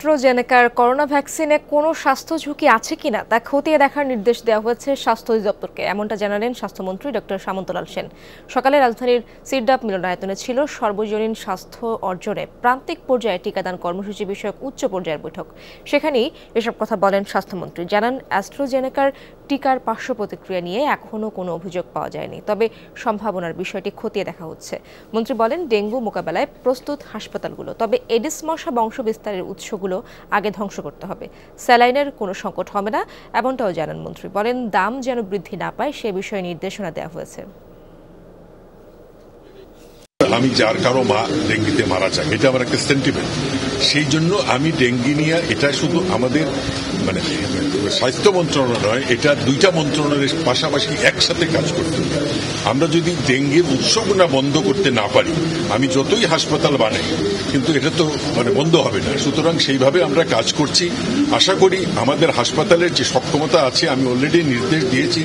অ্যাস্ট্রাজেনেকার corona ভ্যাকসিনে কোনো স্বাস্থ্য ঝুঁকি আছে কিনা তা খতিয়ে দেখার নির্দেশ দেওয়া হয়েছে স্বাস্থ্য অধিদপ্তরকে, এমনটা জানালেন স্বাস্থ্যমন্ত্রী ডক্টর সামন্তলাল সেন। সকালে রাজধানীর সিরডাপ মিলনায়তনে ছিল সর্বজনীন স্বাস্থ্য অর্জনে প্রান্তিক পর্যায়ে টিকাদান কর্মসূচি বিষয়ক উচ্চ পর্যায়ের বৈঠক। সেখানেই এসব কথা বলেন স্বাস্থ্যমন্ত্রী। জানান, অ্যাস্ট্রাজেনেকার টিকার পার্শ্ব প্রতিক্রিয়া নিয়ে এখনও কোনো অভিযোগ পাওয়া যায়নি, তবে সম্ভাবনার বিষয়টি খতিয়ে দেখা হচ্ছে। মন্ত্রী বলেন, ডেঙ্গু মোকাবেলায় প্রস্তুত হাসপাতালগুলো, তবে এডিস মশা বংশ বিস্তারের উৎসগুলো আগে ধ্বংস করতে হবে। স্যালাইনের কোনো সংকট হবে না, এমনটাও জানান মন্ত্রী। বলেন, দাম যেন বৃদ্ধি না পায় সে বিষয়ে নির্দেশনা দেওয়া হয়েছে। আমি যার কারো মা ডেঙ্গিতে মারা যায়, এটা আমার একটা সেন্টিমেন্ট। সেই জন্য আমি ডেঙ্গি নিয়ে, এটা শুধু আমাদের স্বাস্থ্য মন্ত্রণালয় নয়, এটা দুইটা মন্ত্রণালয়ের পাশাপাশি একসাথে কাজ করতে হবে। আমরা যদি ডেঙ্গির উৎসগুলো বন্ধ করতে না পারি, আমি যতই হাসপাতাল বানাই, কিন্তু এটা তো বন্ধ হবে না। সুতরাং সেইভাবে আমরা কাজ করছি। আশা করি আমাদের হাসপাতালের যে সক্ষমতা আছে, আমি অলরেডি নির্দেশ দিয়েছি